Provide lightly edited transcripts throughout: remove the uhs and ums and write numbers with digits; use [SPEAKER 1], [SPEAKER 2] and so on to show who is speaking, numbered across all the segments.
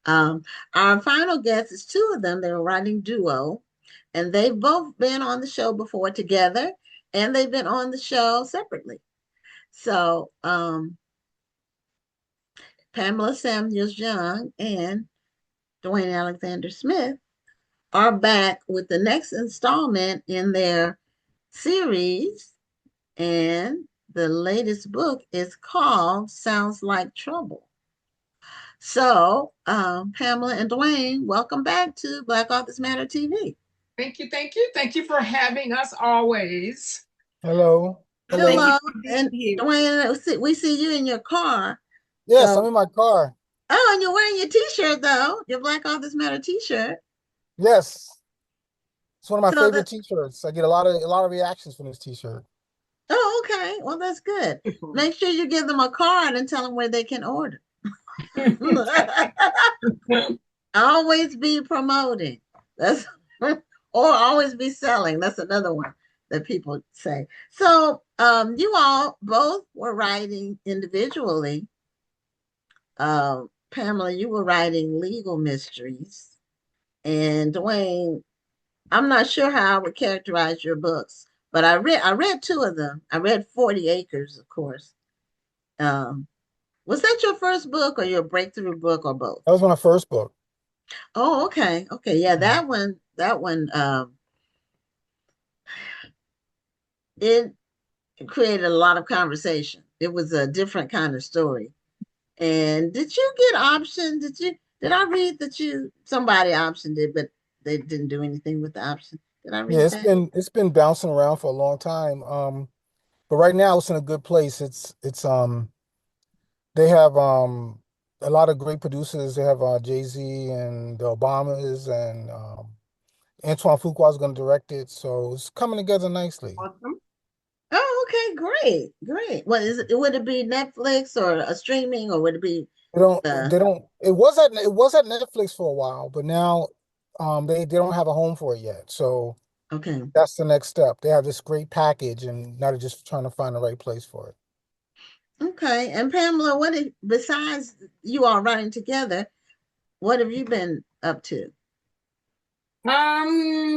[SPEAKER 1] Um, our final guest is two of them. They're a writing duo, and they've both been on the show before together, and they've been on the show separately. So, Pamela Samuels Young and Dwayne Alexander Smith are back with the next installment in their series, and the latest book is called Sounds Like Trouble. So, Pamela and Dwayne, welcome back to Black Authors Matter TV.
[SPEAKER 2] Thank you, thank you. Thank you for having us always.
[SPEAKER 3] Hello.
[SPEAKER 4] Thank you
[SPEAKER 3] Hello.
[SPEAKER 1] Hello,
[SPEAKER 4] for being
[SPEAKER 1] and
[SPEAKER 4] here.
[SPEAKER 1] Dwayne, we see you in your car.
[SPEAKER 3] Yes, I'm
[SPEAKER 1] So,
[SPEAKER 3] in my car.
[SPEAKER 1] oh, and you're wearing your T-shirt though, your Black Authors Matter T-shirt.
[SPEAKER 3] Yes. It's one of my
[SPEAKER 1] So
[SPEAKER 3] favorite
[SPEAKER 1] that,
[SPEAKER 3] t-shirts. I get a lot of reactions from this t-shirt.
[SPEAKER 1] oh, okay, well that's good. Make sure you give them a card and tell them where they can order. Always be promoting. That's or always be selling. That's another one that people say. So, you all both were writing individually. Pamela, you were writing legal mysteries, and Dwayne, I'm not sure how I would characterize your books, but I read two of them. I read 40 Acres, of course. Um, was that your first book or your breakthrough book or both?
[SPEAKER 3] That was my first book.
[SPEAKER 1] Oh, okay. Okay. Yeah,
[SPEAKER 3] Mhm.
[SPEAKER 1] that one, it created a lot of conversation. It was a different kind of story. And did you get option? Did I read that somebody optioned it, but they didn't do anything with the option? Did I
[SPEAKER 3] Yeah,
[SPEAKER 1] read
[SPEAKER 3] it's
[SPEAKER 1] that?
[SPEAKER 3] been bouncing around for a long time. But right now it's in a good place. It's they have a lot of great producers. They have Jay-Z and the Obamas and Antoine Fuqua is going to direct it, so it's coming together nicely.
[SPEAKER 4] Awesome.
[SPEAKER 1] Oh, okay, great, great. What is it? Would it be Netflix or a streaming, or would it be
[SPEAKER 3] They don't it was at Netflix for a while, but now they don't have a home for it yet. So
[SPEAKER 1] okay?
[SPEAKER 3] that's the next step. They have this great package and now they're just trying to find the right place for it.
[SPEAKER 1] Okay. And Pamela, besides you all running together, what have you been up to?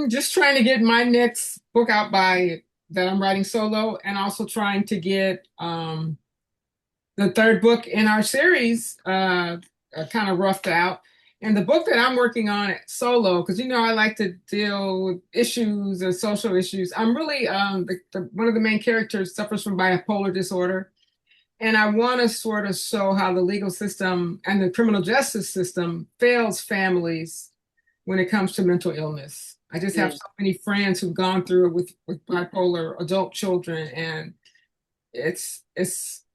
[SPEAKER 2] Just trying to get my next book out by that I'm writing solo, and also trying to get the third book in our series kind of roughed out. And the book that I'm working on solo, because I like to deal with issues and social issues. I'm really one of the main characters suffers from bipolar disorder. And I want to sort of show how the legal system and the criminal justice system fails families when it comes to mental illness. I just have
[SPEAKER 1] Yeah.
[SPEAKER 2] so many friends who've gone through it with bipolar adult children, and it's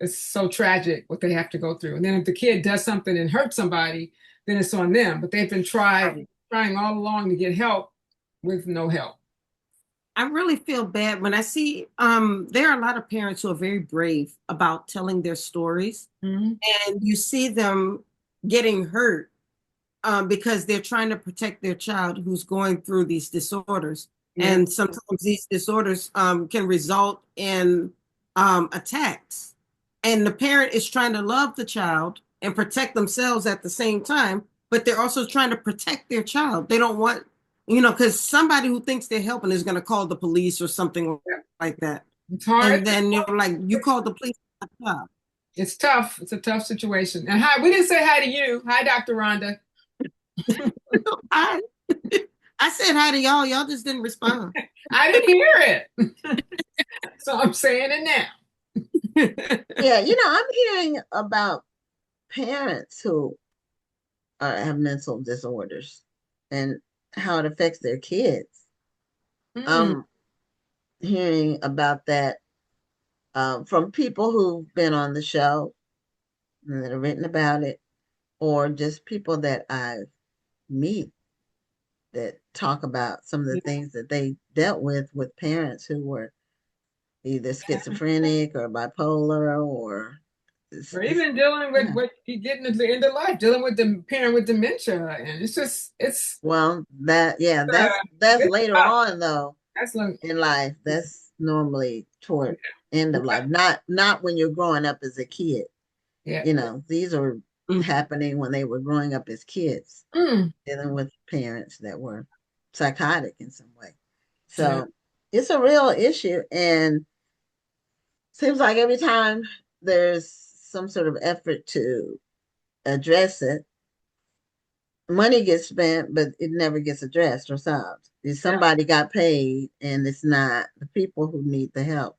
[SPEAKER 2] so tragic what they have to go through. And then if the kid does something and hurts somebody, then it's on them. But they've been trying all along to get help with no help.
[SPEAKER 4] I really feel bad when I see there are a lot of parents who are very brave about telling their stories,
[SPEAKER 2] Mhm.
[SPEAKER 4] and you see them getting hurt because they're trying to protect their child who's going through these disorders.
[SPEAKER 2] Yeah.
[SPEAKER 4] And sometimes these disorders can result in attacks. And the parent is trying to love the child and protect themselves at the same time, but they're also trying to protect their child. They don't want, because somebody who thinks they're helping is going to call the police or something like that.
[SPEAKER 2] It's hard.
[SPEAKER 4] And then you're like, you call the police on the child.
[SPEAKER 2] It's tough. It's a tough situation. And hi, we didn't say hi to you. Hi, Dr. Rhonda.
[SPEAKER 4] I, I said hi to y'all. Y'all just didn't respond.
[SPEAKER 2] I didn't hear it. So I'm saying it now.
[SPEAKER 1] Yeah, I'm hearing about parents who have mental disorders and how it affects their kids.
[SPEAKER 2] Mm,
[SPEAKER 1] I'm hearing about that from people who've been on the show and that have written about it, or just people that I meet that talk about some of the
[SPEAKER 2] yeah.
[SPEAKER 1] things that they dealt with parents who were either schizophrenic or bipolar or
[SPEAKER 2] Or even dealing with
[SPEAKER 1] yeah.
[SPEAKER 2] what you get into the end of life, dealing with the parent with dementia. And
[SPEAKER 1] Well, yeah,
[SPEAKER 2] uh,
[SPEAKER 1] that's
[SPEAKER 2] it's
[SPEAKER 1] later
[SPEAKER 2] tough.
[SPEAKER 1] on though
[SPEAKER 2] That's like,
[SPEAKER 1] in life. That's normally toward end of life, not when you're growing up as a kid.
[SPEAKER 2] yeah.
[SPEAKER 1] These are happening when they were growing up as kids,
[SPEAKER 2] Mm.
[SPEAKER 1] dealing with parents that were psychotic in some way.
[SPEAKER 2] Yeah.
[SPEAKER 1] So it's a real issue, and seems like every time there's some sort of effort to address it, money gets spent, but it never gets addressed or solved. If
[SPEAKER 2] Yeah.
[SPEAKER 1] somebody got paid, and it's not the people who need the help.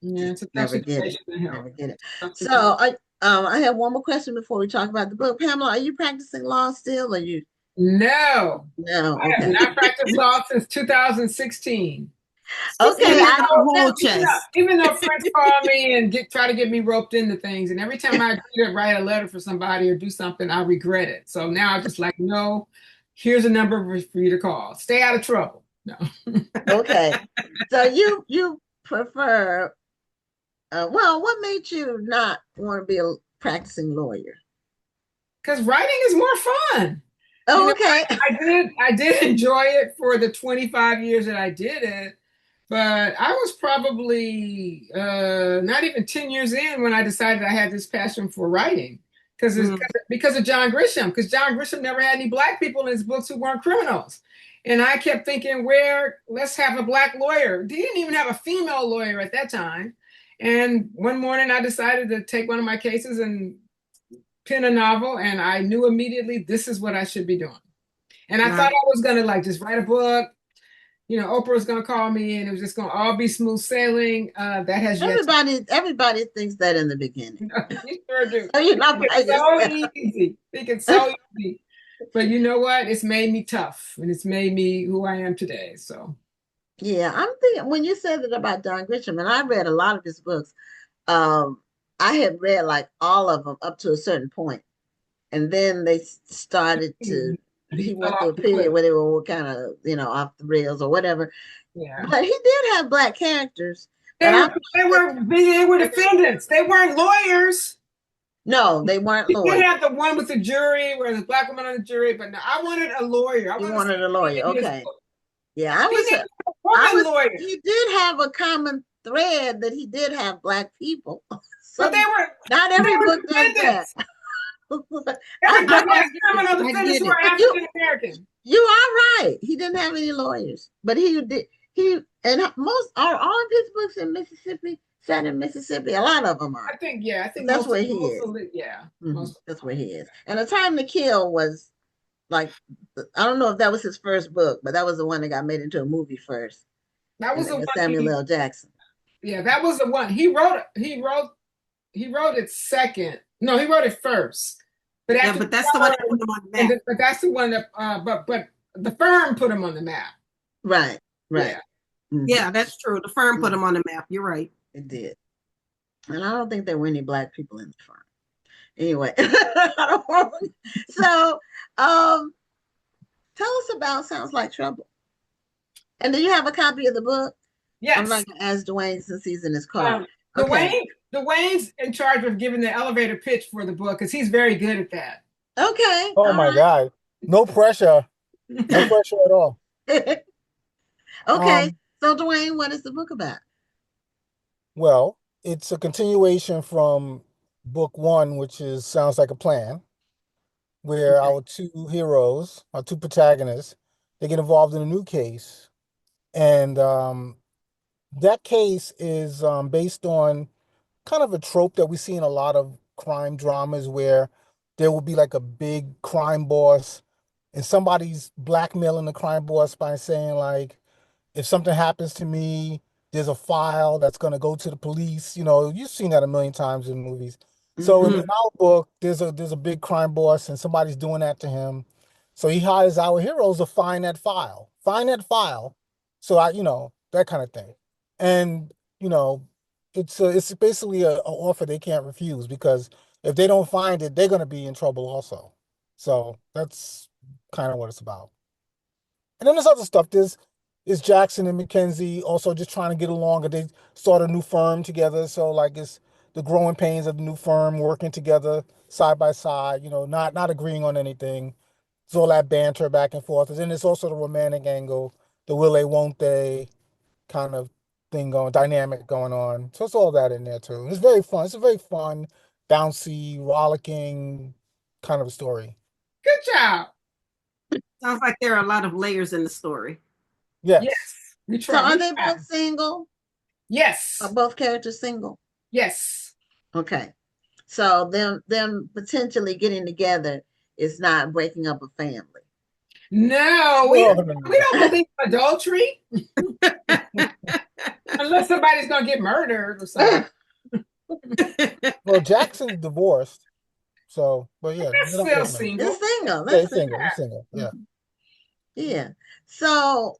[SPEAKER 2] Yeah,
[SPEAKER 1] Just
[SPEAKER 2] it's a tough
[SPEAKER 1] never get it.
[SPEAKER 2] situation to help.
[SPEAKER 1] Never get it.
[SPEAKER 2] Tough situation.
[SPEAKER 1] So I have one more question before we talk about the book. Pamela, are you practicing law still, or you?
[SPEAKER 2] No,
[SPEAKER 1] No.
[SPEAKER 2] I have
[SPEAKER 1] Okay.
[SPEAKER 2] not practiced law since 2016.
[SPEAKER 1] Okay.
[SPEAKER 4] Sitting on
[SPEAKER 1] I
[SPEAKER 4] a whole chest.
[SPEAKER 2] Even though friends call me and try to get me roped into things, and every time I do to write a letter for somebody or do something, I regret it. So now I just like, no, here's a number for you to call. Stay out of trouble. No,
[SPEAKER 1] okay. So you prefer? Well, what made you not want to be a practicing lawyer?
[SPEAKER 2] because writing is more fun. You
[SPEAKER 1] Oh,
[SPEAKER 2] know,
[SPEAKER 1] okay.
[SPEAKER 2] I did enjoy it for the 25 years that I did it, but I was probably not even 10 years in when I decided I had this passion for writing because of John Grisham, because John Grisham never had any black people in his books who weren't criminals. And I kept thinking, let's have a black lawyer. He didn't even have a female lawyer at that time. And one morning I decided to take one of my cases and pen a novel, and I knew immediately this is what I should be doing. And I thought I was gonna like just write a book. Oprah was gonna call me, and it was just gonna all be smooth sailing. That has yet to.
[SPEAKER 1] Everybody thinks that in the beginning.
[SPEAKER 2] You sure do.
[SPEAKER 1] So you're not by
[SPEAKER 2] It's so
[SPEAKER 1] yourself.
[SPEAKER 2] easy. Think it's so easy. But you know what? It's made me tough, and it's made me who I am today. So
[SPEAKER 1] Yeah, I'm thinking when you said that about Don Grisham, and I read a lot of his books. Um, I had read like all of them up to a certain point, and then they started to.
[SPEAKER 2] he
[SPEAKER 1] He
[SPEAKER 2] fell
[SPEAKER 1] went through
[SPEAKER 2] off
[SPEAKER 1] a
[SPEAKER 2] the
[SPEAKER 1] period
[SPEAKER 2] cliff.
[SPEAKER 1] where they were kind of, off the rails or whatever.
[SPEAKER 2] Yeah.
[SPEAKER 1] But he did have black characters.
[SPEAKER 2] They
[SPEAKER 1] But
[SPEAKER 2] were
[SPEAKER 1] I'm
[SPEAKER 2] they were they were defendants. They weren't lawyers.
[SPEAKER 1] no, they weren't
[SPEAKER 2] You did
[SPEAKER 1] lawyers.
[SPEAKER 2] have the one with the jury where there's a black woman on the jury, but no, I wanted a lawyer. I
[SPEAKER 1] You
[SPEAKER 2] wanted
[SPEAKER 1] wanted a lawyer,
[SPEAKER 2] somebody in his
[SPEAKER 1] okay?
[SPEAKER 2] book.
[SPEAKER 1] Yeah,
[SPEAKER 2] He needed a woman lawyer.
[SPEAKER 1] He did have a common thread that he did have black people.
[SPEAKER 2] But
[SPEAKER 1] So not
[SPEAKER 2] they
[SPEAKER 1] every
[SPEAKER 2] were
[SPEAKER 1] book does that.
[SPEAKER 2] defendants.
[SPEAKER 1] I
[SPEAKER 2] Every book
[SPEAKER 1] know.
[SPEAKER 2] has criminal
[SPEAKER 4] I
[SPEAKER 2] defendants
[SPEAKER 4] get
[SPEAKER 2] who
[SPEAKER 4] it.
[SPEAKER 2] are
[SPEAKER 1] But you
[SPEAKER 2] African American.
[SPEAKER 1] you are right. He didn't have any lawyers, but he did. He and most all of his books in Mississippi set in Mississippi. A lot of them are.
[SPEAKER 2] I think
[SPEAKER 1] That's where he
[SPEAKER 2] most
[SPEAKER 1] is.
[SPEAKER 2] of it, yeah,
[SPEAKER 1] Mhm.
[SPEAKER 2] most of
[SPEAKER 1] That's where he is. And A Time to Kill was like, I don't know if that was his first book, but that was the one that got made into a movie first,
[SPEAKER 2] that
[SPEAKER 1] and
[SPEAKER 2] was
[SPEAKER 1] it
[SPEAKER 2] the one
[SPEAKER 1] was Samuel L. Jackson.
[SPEAKER 2] that was the one he wrote it second. No, he wrote it first. But
[SPEAKER 4] Yeah,
[SPEAKER 2] after
[SPEAKER 4] but that's the one that put them on the map.
[SPEAKER 2] but that's the one that but the firm put him on the map.
[SPEAKER 1] Right, right.
[SPEAKER 2] Yeah.
[SPEAKER 4] Yeah, that's true. The firm put
[SPEAKER 1] Mhm.
[SPEAKER 4] them on the map. You're right.
[SPEAKER 1] It did. And I don't think there were any black people in the firm. Anyway, so tell us about Sounds Like Trouble. And do you have a copy of the book? I'm
[SPEAKER 2] Yes.
[SPEAKER 1] not going to ask Dwayne since he's in his car. Okay.
[SPEAKER 2] Dwayne's in charge of giving the elevator pitch for the book because he's very good at that.
[SPEAKER 1] Okay.
[SPEAKER 3] Oh
[SPEAKER 1] All
[SPEAKER 3] my
[SPEAKER 1] right.
[SPEAKER 3] God. No pressure. No pressure at all.
[SPEAKER 1] Okay. So, Dwayne, what is the book about?
[SPEAKER 3] Well, it's a continuation from book one, which is Sounds Like a Plan, where
[SPEAKER 1] Okay.
[SPEAKER 3] our two heroes, our two protagonists, they get involved in a new case. And that case is based on kind of a trope that we see in a lot of crime dramas where there will be like a big crime boss and somebody's blackmailing the crime boss by saying like, if something happens to me, there's a file that's going to go to the police. You've seen that a million times in movies. So in
[SPEAKER 1] Mm-hmm.
[SPEAKER 3] our book, there's a big crime boss and somebody's doing that to him. So he hires our heroes to find that file. Find that file. So that kind of thing. And, you know, it's basically a offer they can't refuse because if they don't find it, they're going to be in trouble also. So that's kind of what it's about. And then there's other stuff. There's Jackson and Mackenzie also just trying to get along, and they start a new firm together. So like it's the growing pains of the new firm working together side by side. Not agreeing on anything. It's all that banter back and forth. And then there's also the romantic angle, the will they, won't they kind of dynamic going on. So it's all that in there too. It's very fun. It's a very fun, bouncy, rollicking, kind of a story.
[SPEAKER 2] Good job.
[SPEAKER 4] Sounds like there are a lot of layers in the story.
[SPEAKER 3] Yes.
[SPEAKER 2] Yes. We
[SPEAKER 1] So
[SPEAKER 2] try.
[SPEAKER 1] are
[SPEAKER 2] We
[SPEAKER 1] they
[SPEAKER 2] try.
[SPEAKER 1] both single? Are
[SPEAKER 2] Yes.
[SPEAKER 1] both characters single?
[SPEAKER 2] Yes.
[SPEAKER 1] Okay. So them potentially getting together is not breaking up a family.
[SPEAKER 2] No, we
[SPEAKER 3] No,
[SPEAKER 2] don't,
[SPEAKER 3] no, no.
[SPEAKER 2] we don't believe in adultery unless somebody's gonna get murdered or something.
[SPEAKER 3] Well, Jackson's divorced, so but yeah,
[SPEAKER 2] That's
[SPEAKER 3] they're not
[SPEAKER 2] still
[SPEAKER 3] breaking up.
[SPEAKER 1] They're
[SPEAKER 2] single.
[SPEAKER 1] single.
[SPEAKER 3] Yeah,
[SPEAKER 1] They're
[SPEAKER 3] he's single.
[SPEAKER 1] single.
[SPEAKER 3] He's single. Yeah.
[SPEAKER 1] Yeah. So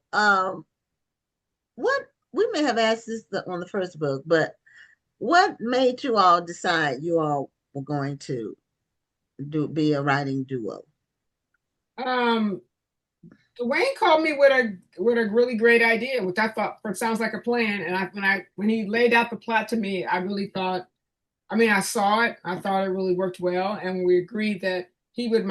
[SPEAKER 1] what we may have asked this on the first book, but what made you all decide you all were going to be a writing duo?
[SPEAKER 2] Um, Dwayne called me with a really great idea, which I thought sounds like a plan. And when he laid out the plot to me, I really thought. I mean, I saw it. I thought it really worked well, and we agreed that he would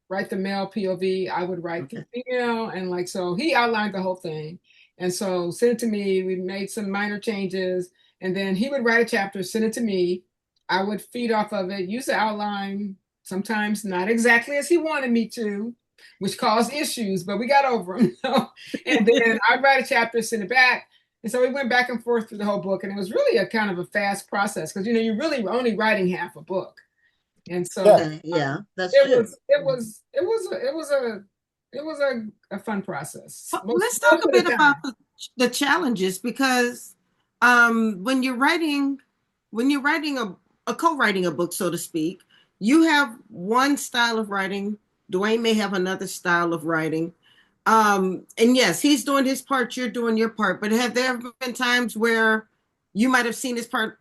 [SPEAKER 2] write the male POV, I would write the female, and like so, he outlined the whole thing, and so sent it to me. We made some minor changes, and then he would write a chapter, send it to me. I would feed off of it, use the outline. Sometimes not exactly as he wanted me to, which caused issues, but we got over them. And then I'd write a chapter, send it back. And so we went back and forth through the whole book, and it was really a kind of a fast process because you're really only writing half a book, and so
[SPEAKER 3] Yeah.
[SPEAKER 1] Okay, yeah, that's
[SPEAKER 2] it
[SPEAKER 1] true.
[SPEAKER 2] was it was it was a, it was a it was a fun process.
[SPEAKER 4] Let's talk
[SPEAKER 2] Most
[SPEAKER 4] a
[SPEAKER 2] of
[SPEAKER 4] bit
[SPEAKER 2] the
[SPEAKER 4] about
[SPEAKER 2] time.
[SPEAKER 4] the challenges because when you're writing a co-writing a book, so to speak, you have one style of writing. Dwayne may have another style of writing. And yes, he's doing his part, you're doing your part. But have there ever been times where you might have seen his part,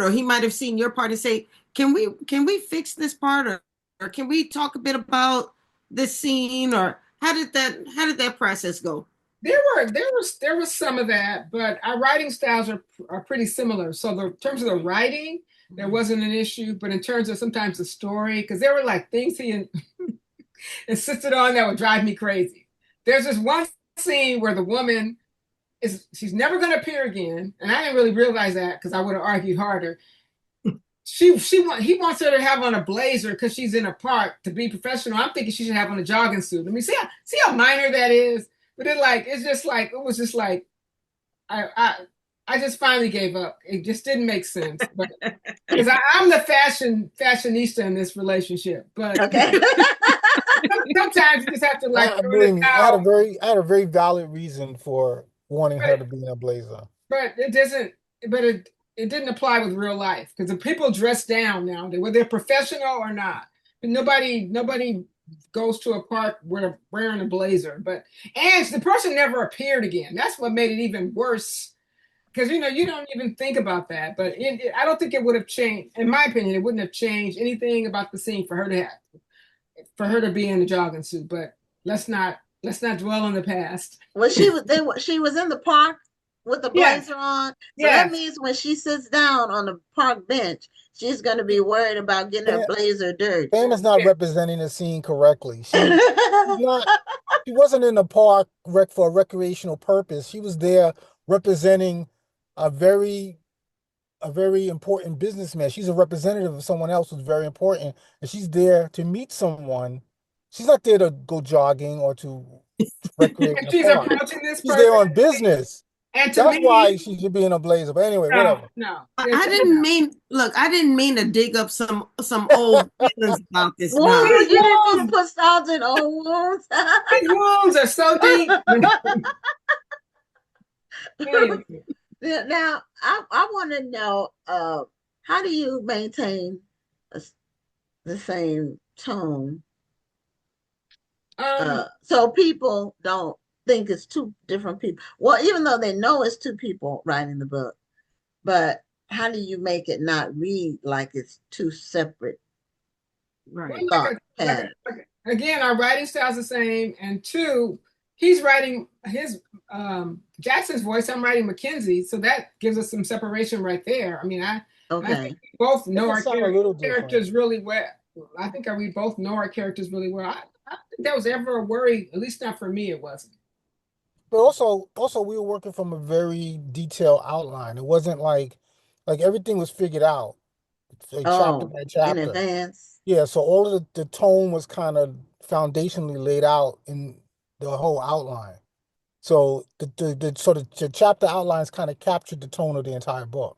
[SPEAKER 4] or he might have seen your part and say, can we fix this part, or can we talk a bit about this scene, or how did that process go?
[SPEAKER 2] There was some of that, but our writing styles are pretty similar. So in terms of the writing, there wasn't an issue, but in terms of sometimes the story, because there were like things he insisted on that would drive me crazy. There's this one scene where the woman she's never going to appear again, and I didn't really realize that because I would have argued harder. He wants her to have on a blazer because she's in a park to be professional. I'm thinking she should have on a jogging suit. I mean, see how minor that is. But it was just like I I I just finally gave up. It just didn't make sense. But because I'm the fashionista in this relationship, but
[SPEAKER 1] Okay.
[SPEAKER 2] sometimes you just have to like throw in
[SPEAKER 3] Believe
[SPEAKER 2] the
[SPEAKER 3] me,
[SPEAKER 2] towel.
[SPEAKER 3] I had a very valid reason for wanting her
[SPEAKER 2] But
[SPEAKER 3] to be in a blazer.
[SPEAKER 2] but it doesn't. But it didn't apply with real life because the people dress down now, whether they're professional or not. But nobody goes to a park wearing a blazer. And the person never appeared again. That's what made it even worse because you don't even think about that. But I don't think it would have changed. In my opinion, it wouldn't have changed anything about the scene for her to be in a jogging suit. But let's not dwell on the past.
[SPEAKER 1] Well, she was in the park with the
[SPEAKER 2] Yes,
[SPEAKER 1] blazer on. So that
[SPEAKER 2] yes.
[SPEAKER 1] means when she sits down on the park bench, she's going to be worried about getting her
[SPEAKER 3] Pam,
[SPEAKER 1] blazer dirty.
[SPEAKER 3] Pam is not
[SPEAKER 2] Yeah.
[SPEAKER 3] representing the scene correctly. She's not. She wasn't in the park for a recreational purpose. She was there representing a very a very important businessman. She's a representative of someone else who's very important, and she's there to meet someone. She's not there to go jogging or to recreate in
[SPEAKER 2] And
[SPEAKER 3] the
[SPEAKER 2] she's
[SPEAKER 3] park.
[SPEAKER 2] approaching this
[SPEAKER 3] She's there
[SPEAKER 2] person.
[SPEAKER 3] on business.
[SPEAKER 2] And to
[SPEAKER 3] That's why
[SPEAKER 2] me,
[SPEAKER 3] she should be in a blazer. But anyway,
[SPEAKER 2] no,
[SPEAKER 3] whatever.
[SPEAKER 2] no.
[SPEAKER 4] I didn't mean look. I didn't mean to dig up some old feelings about this. Now,
[SPEAKER 1] Wounds?
[SPEAKER 2] These
[SPEAKER 1] You didn't mean to
[SPEAKER 2] wounds,
[SPEAKER 1] put salt in old wounds?
[SPEAKER 2] these wounds are so deep. Anyway,
[SPEAKER 1] Now, I want to know how do you maintain a, the same tone
[SPEAKER 2] um,
[SPEAKER 1] so people don't think it's two different people? Well, even though they know it's two people writing the book, but how do you make it not read like it's two separate
[SPEAKER 4] right?
[SPEAKER 1] thought patterns?
[SPEAKER 2] again, our writing style's the same, and two, he's writing his Jackson's voice. I'm writing Mackenzie, so that gives us some separation right there. I mean, I think
[SPEAKER 1] Okay.
[SPEAKER 2] we both
[SPEAKER 3] It
[SPEAKER 2] know
[SPEAKER 3] can
[SPEAKER 2] our
[SPEAKER 3] sound a little different.
[SPEAKER 2] characters really well. I think we both know our characters really well. I don't think that was ever a worry, at least not for me. It wasn't.
[SPEAKER 3] But also we were working from a very detailed outline. It wasn't like everything was figured out. chapter
[SPEAKER 1] Oh,
[SPEAKER 3] by
[SPEAKER 1] in
[SPEAKER 3] chapter.
[SPEAKER 1] advance.
[SPEAKER 3] Yeah, so all of the tone was kind of foundationally laid out in the whole outline. So the chapter outlines kind of captured the tone of the entire book.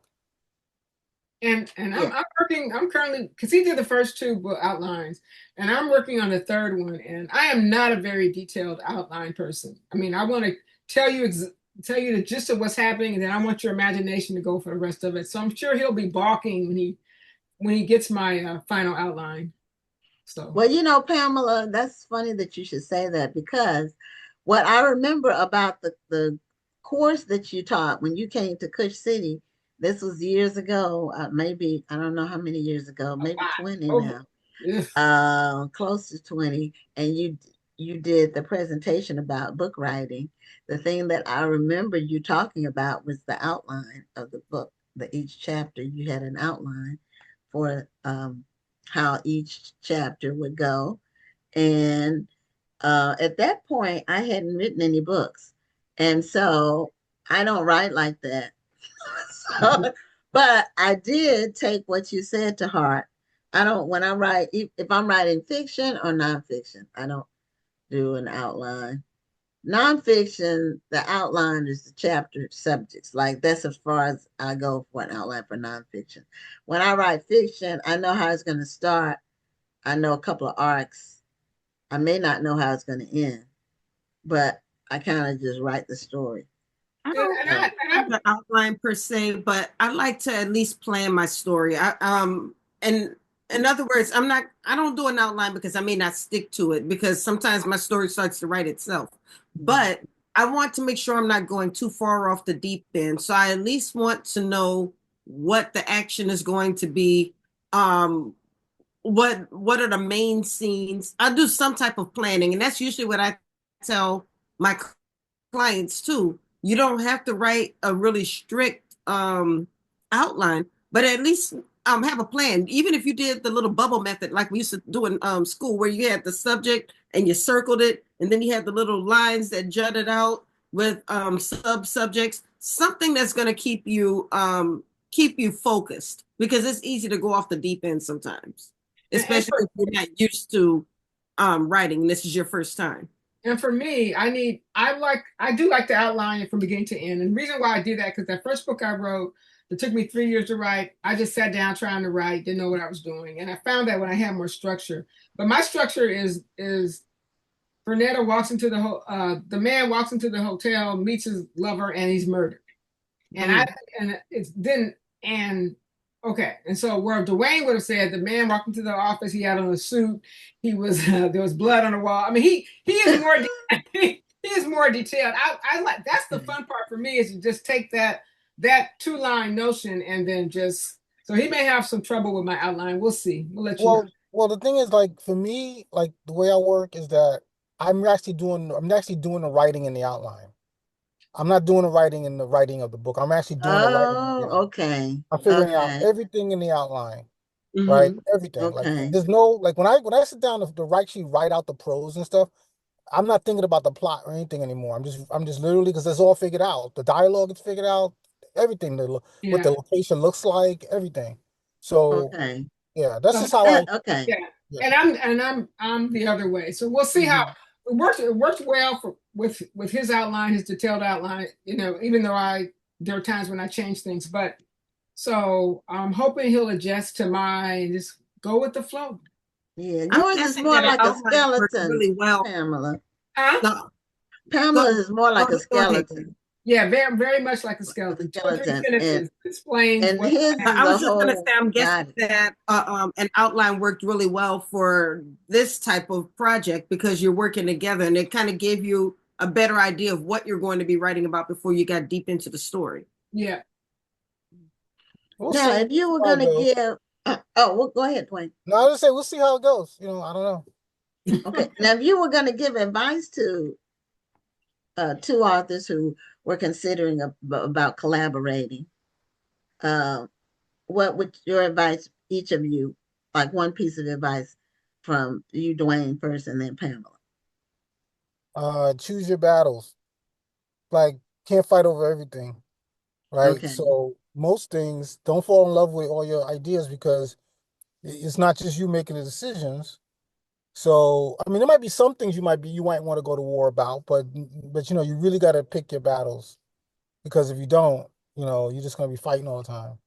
[SPEAKER 2] And
[SPEAKER 1] Yeah.
[SPEAKER 2] I'm currently, because he did the first two book outlines, and I'm working on the third one, and I am not a very detailed outline person. I mean, I want to tell you tell you the gist of what's happening, and then I want your imagination to go for the rest of it. So I'm sure he'll be balking when he gets my final outline. So
[SPEAKER 1] Well, Pamela, that's funny that you should say that because what I remember about the course that you taught when you came to Kush City, this was years ago, maybe, I don't know how many years ago,
[SPEAKER 2] a
[SPEAKER 1] maybe
[SPEAKER 2] lot
[SPEAKER 1] 20
[SPEAKER 2] over.
[SPEAKER 1] now,
[SPEAKER 2] Ugh.
[SPEAKER 1] close to 20, and you did the presentation about book writing. The thing that I remember you talking about was the outline of the book. Each chapter you had an outline for how each chapter would go. And at that point, I hadn't written any books. And so I don't write like that. So, but I did take what you said to heart. I don't, when I write, if I'm writing fiction or nonfiction, I don't do an outline. Nonfiction, the outline is the chapter subjects. Like that's as far as I go for an outline for nonfiction. When I write fiction, I know how it's going to start. I know a couple of arcs. I may not know how it's going to end, but I kind of just write the story.
[SPEAKER 4] I
[SPEAKER 2] And,
[SPEAKER 4] don't
[SPEAKER 2] and
[SPEAKER 1] So,
[SPEAKER 4] have the outline per se, but I like to at least plan my story. And in other words, I don't do an outline because I may not stick to it because sometimes my story starts to write itself. But I want to make sure I'm not going too far off the deep end. So I at least want to know what the action is going to be. Um, what are the main scenes? I do some type of planning, and that's usually what I tell my clients too. You don't have to write a really strict outline, but at least have a plan. Even if you did the little bubble method like we used to do in school, where you had the subject and you circled it, and then you had the little lines that jutted out with sub subjects, something that's going to keep you focused, because it's easy to go off the deep end sometimes,
[SPEAKER 2] and
[SPEAKER 4] especially if you're not used to writing and this is your first time.
[SPEAKER 2] And for me, I do like to outline it from beginning to end. And the reason why I do that, because that first book I wrote, that took me 3 years to write, I just sat down trying to write, didn't know what I was doing. And I found that when I had more structure. But my structure is Fernetta walks into the man walks into the hotel, meets his lover, and he's murdered. And I
[SPEAKER 1] mm,
[SPEAKER 2] and it's then and okay, and so where Dwayne would have said the man walked into the office, he had on a suit, he was there was blood on the wall. I mean, he is more he is more detailed. I like that's the fun part for me is to just take that two-line notion and then just so he may have some trouble with my outline. We'll see. We'll let you know.
[SPEAKER 3] Well, the thing is, like for me, like the way I work is that I'm actually doing the writing in the outline. I'm not doing the writing in the writing of the book. I'm actually doing the writing in the
[SPEAKER 1] oh,
[SPEAKER 3] outline.
[SPEAKER 1] okay.
[SPEAKER 3] I'm figuring out
[SPEAKER 1] Okay.
[SPEAKER 3] everything in the outline, right?
[SPEAKER 4] Mm-hmm.
[SPEAKER 3] Everything. Like
[SPEAKER 1] Okay.
[SPEAKER 3] there's no like when I sit down to actually write out the prose and stuff, I'm not thinking about the plot or anything anymore. I'm just literally because it's all figured out. The dialogue is figured out, everything, what the
[SPEAKER 2] Yeah.
[SPEAKER 3] location looks like, everything. So
[SPEAKER 1] Okay.
[SPEAKER 3] yeah, that's
[SPEAKER 2] So
[SPEAKER 3] just how I
[SPEAKER 1] Okay.
[SPEAKER 2] yeah,
[SPEAKER 3] yeah.
[SPEAKER 2] and I'm the other way. So we'll see how
[SPEAKER 1] Mhm.
[SPEAKER 2] it works well for with his outline, his detailed outline. You know, even though there are times when I change things, but so I'm hoping he'll adjust to mine and just go with the flow.
[SPEAKER 1] Yeah,
[SPEAKER 4] I'm
[SPEAKER 1] yours is
[SPEAKER 4] guessing
[SPEAKER 1] more
[SPEAKER 4] that an
[SPEAKER 1] like a
[SPEAKER 4] outline works
[SPEAKER 1] skeleton,
[SPEAKER 4] really well.
[SPEAKER 1] Pamela.
[SPEAKER 2] Huh?
[SPEAKER 4] No,
[SPEAKER 1] Pamela
[SPEAKER 4] go,
[SPEAKER 1] is more like a
[SPEAKER 4] go ahead.
[SPEAKER 1] skeleton,
[SPEAKER 2] Yeah, very much like a
[SPEAKER 1] a
[SPEAKER 2] skeleton. Two or three
[SPEAKER 1] skeleton,
[SPEAKER 2] sentences explains
[SPEAKER 1] and
[SPEAKER 2] what.
[SPEAKER 1] his is
[SPEAKER 4] I
[SPEAKER 1] a
[SPEAKER 4] was just gonna
[SPEAKER 1] whole
[SPEAKER 4] say, I'm guessing
[SPEAKER 1] body.
[SPEAKER 4] that an outline worked really well for this type of project because you're working together, and it kind of gave you a better idea of what you're going to be writing about before you got deep into the story.
[SPEAKER 2] Yeah.
[SPEAKER 3] We'll
[SPEAKER 1] Now,
[SPEAKER 3] see.
[SPEAKER 1] if you were
[SPEAKER 3] How it
[SPEAKER 1] gonna
[SPEAKER 3] goes.
[SPEAKER 1] give, oh, well, go ahead, Dwayne.
[SPEAKER 3] No, I just say we'll see how it goes. I don't know.
[SPEAKER 1] Okay, now if you were gonna give advice to two authors who were considering about collaborating, uh, what would your advice, each of you, like one piece of advice from you, Dwayne, first, and then Pamela?
[SPEAKER 3] Choose your battles. Like can't fight over everything, right?
[SPEAKER 1] Okay.
[SPEAKER 3] So most things, don't fall in love with all your ideas because it's not just you making the decisions. So, I mean, there might be some things you might want to go to war about, but you really got to pick your battles because if you don't, you're just going to be fighting all the time.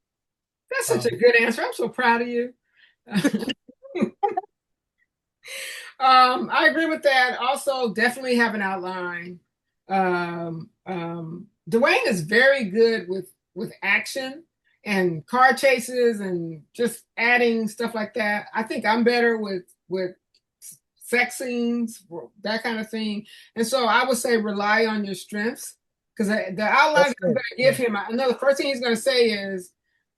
[SPEAKER 2] That's such a good answer. I'm so proud of you. I agree with that. Also, definitely have an outline. Dwayne is very good with action and car chases and just adding stuff like that. I think I'm better with sex scenes, that kind of thing. And so I would say rely on your strengths because the outlines I'm going to give him, I know the first thing he's going to say is,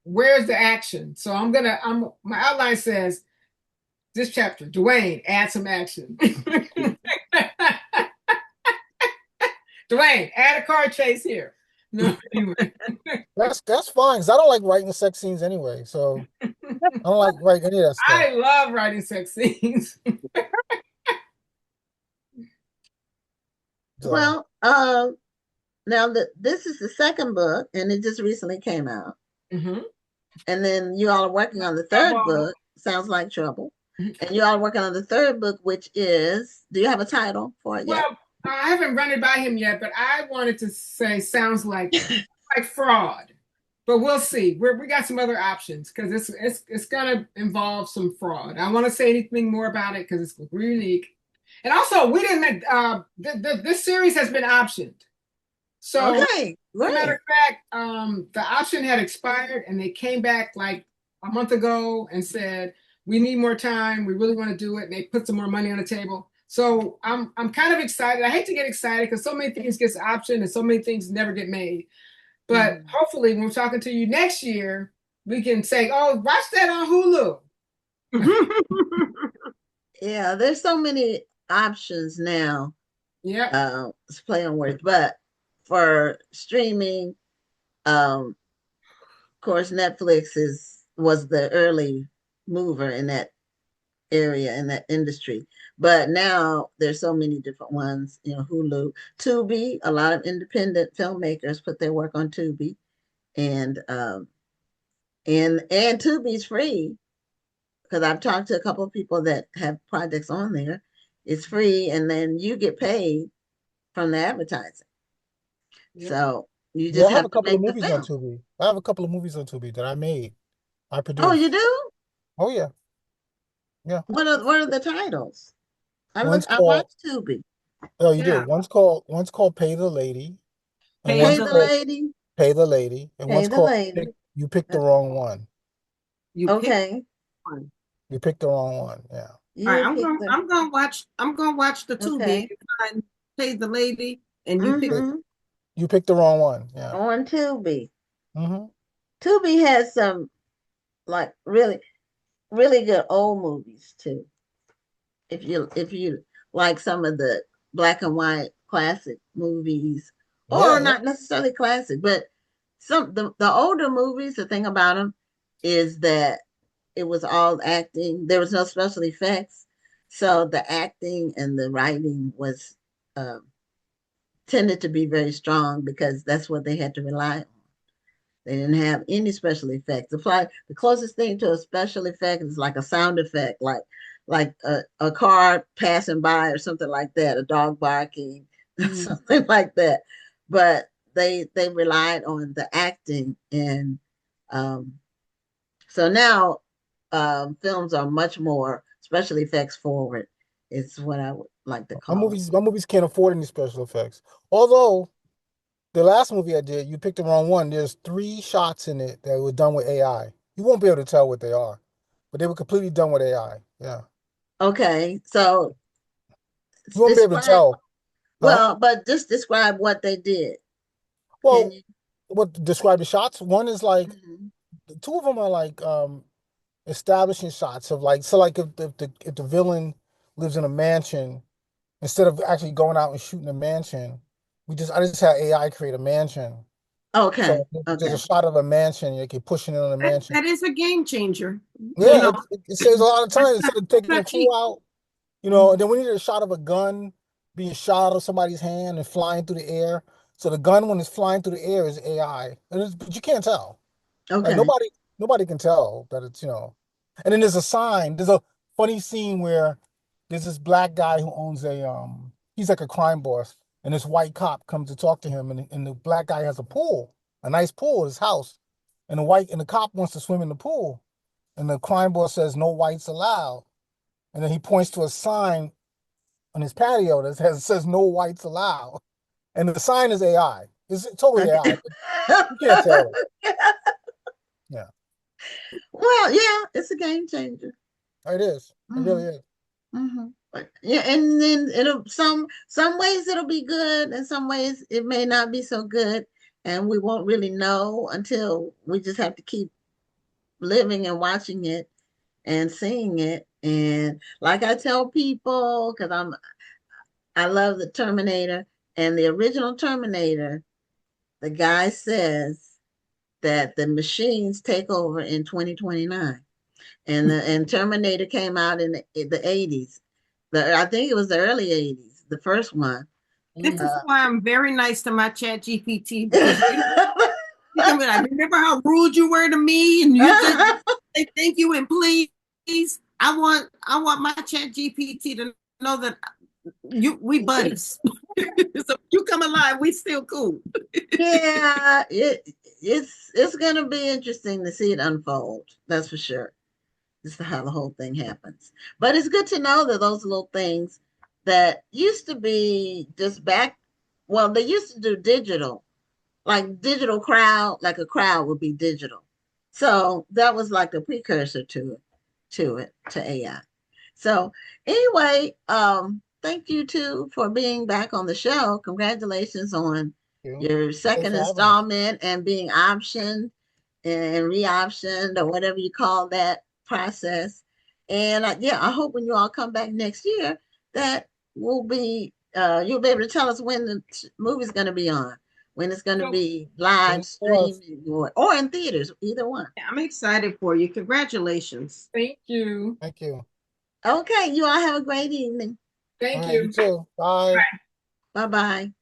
[SPEAKER 2] "Where's the action?" So my outline says this chapter, Dwayne, add some action. Dwayne, add a car chase here. No, anyway.
[SPEAKER 3] That's fine because I don't like writing sex scenes anyway. So I don't like writing any of that stuff.
[SPEAKER 2] I love writing sex scenes.
[SPEAKER 3] So.
[SPEAKER 1] Well, now this is the second book, and it just recently came out.
[SPEAKER 2] Mm-hmm.
[SPEAKER 1] And then you all are working on the third book. Sounds like trouble. And you all are working on the third book, which is, do you have a title for it yet?
[SPEAKER 2] Well, I haven't run it by him yet, but I wanted to say sounds like fraud. But we'll see. We got some other options because it's gonna involve some fraud. I want to say anything more about it because it's really unique. And also, we didn't. This series has been optioned. So,
[SPEAKER 1] okay,
[SPEAKER 2] as a matter of fact, the option had expired, and they came back like a month ago and said we need more time. We really want to do it, and they put some more money on the table. So I'm kind of excited. I hate to get excited because so many things get optioned and so many things never get made. But hopefully, when we're talking to you next year, we can say, "Oh, watch that on Hulu."
[SPEAKER 1] Yeah, there's so many options now.
[SPEAKER 2] Yeah.
[SPEAKER 1] It's play on words, but for streaming, of course, Netflix was the early mover in that area in that industry. But now there's so many different ones, Hulu, Tubi, a lot of independent filmmakers put their work on Tubi. And Tubi's free because I've talked to a couple of people that have projects on there. It's free and then you get paid from the advertising. Yep. So you just have to make the film.
[SPEAKER 3] Tubi. I have a couple of movies on Tubi that I made. I produced.
[SPEAKER 1] Oh, you do?
[SPEAKER 3] Oh yeah. Yeah.
[SPEAKER 1] What are the titles? I watched Tubi.
[SPEAKER 3] Oh, you do. One's called Pay the Lady.
[SPEAKER 1] And Pay the Lady.
[SPEAKER 3] Pay the Lady. And one's called You Picked the Wrong One.
[SPEAKER 4] You
[SPEAKER 3] picked the wrong one. Yeah.
[SPEAKER 4] All right, I'm gonna watch the Tubi and Pay the Lady and
[SPEAKER 3] You picked the wrong one. Yeah.
[SPEAKER 1] On Tubi. Tubi has some like really, really good old movies too. If you like some of the black and white classic movies, or not necessarily classic, but the older movies, the thing about them is that it was all acting. There was no special effects. So the acting and the writing was tended to be very strong because that's what they had to rely on. They didn't have any special effects. The closest thing to a special effect is like a sound effect, like a car passing by or something like that, a dog barking, something like that. But they relied on the acting, and so now films are much more special effects forward. It's what I would like to call
[SPEAKER 3] my movies can't afford any special effects. Although the last movie I did, You Picked the Wrong One, there's 3 shots in it that were done with AI. You won't be able to tell what they are, but they were completely done with AI. Yeah.
[SPEAKER 1] Okay, so
[SPEAKER 3] you won't be able to tell.
[SPEAKER 1] Well, but just describe what they did.
[SPEAKER 3] Well, describe the shots? One is like, 2 of them are like establishing shots of like, so like if the villain lives in a mansion, instead of actually going out and shooting a mansion, I just had AI create a mansion.
[SPEAKER 1] Okay.
[SPEAKER 3] So there's a shot of a mansion, you keep pushing it on the mansion.
[SPEAKER 4] That is a game changer.
[SPEAKER 3] Yeah, it saves a lot of time instead of taking the crew out. And then we needed a shot of a gun being shot out of somebody's hand and flying through the air. So the gun, when it's flying through the air, is AI. But you can't tell. Like
[SPEAKER 1] Okay.
[SPEAKER 3] nobody can tell that it's, you know. And then there's a sign. There's a funny scene where there's this black guy who owns he's like a crime boss, and this white cop comes to talk to him, and the black guy has a pool, a nice pool at his house. And the cop wants to swim in the pool. And the crime boss says no whites allowed. And then he points to a sign on his patio that says no whites allowed. And the sign is AI. It's totally
[SPEAKER 1] Okay.
[SPEAKER 3] AI, but you can't tell it. Yeah.
[SPEAKER 1] Well, yeah, it's a game changer.
[SPEAKER 3] It is. It
[SPEAKER 1] Hmm.
[SPEAKER 3] really is.
[SPEAKER 1] Hmm. But yeah, and then it'll some ways it'll be good, and some ways it may not be so good, and we won't really know until we just have to keep living and watching it and seeing it. And like I tell people, because I love the Terminator and the original Terminator, the guy says that the machines take over in 2029. And Terminator came out in the 80s. I think it was the early 80s, the first one.
[SPEAKER 4] This is
[SPEAKER 2] Mm.
[SPEAKER 4] why I'm very nice to my chat GPT, because you can be like, remember how rude you were to me, and you just say thank you and please. I want my chat GPT to know that we buddies. So you come alive, we still cool.
[SPEAKER 1] Yeah, it's gonna be interesting to see it unfold. That's for sure. Just how the whole thing happens. But it's good to know that those little things that used to be just back, well, they used to do digital, like digital crowd, like a crowd would be digital. So that was like a precursor to AI. So anyway, thank you too for being back on the show. Congratulations on
[SPEAKER 3] You.
[SPEAKER 1] your
[SPEAKER 3] Thanks
[SPEAKER 1] second
[SPEAKER 3] for having us.
[SPEAKER 1] installment and being optioned and re-optioned or whatever you call that process. And yeah, I hope when you all come back next year that you'll be able to tell us when the movie's going to be on, when it's going to
[SPEAKER 2] So,
[SPEAKER 1] be live
[SPEAKER 3] June 4th.
[SPEAKER 1] streaming or in theaters, either one.
[SPEAKER 4] I'm excited for you. Congratulations.
[SPEAKER 2] thank you.
[SPEAKER 3] Thank you.
[SPEAKER 1] Okay, you all have a great evening.
[SPEAKER 3] All
[SPEAKER 2] Thank
[SPEAKER 3] right, you
[SPEAKER 2] you.
[SPEAKER 3] too. Bye.
[SPEAKER 1] Bye bye.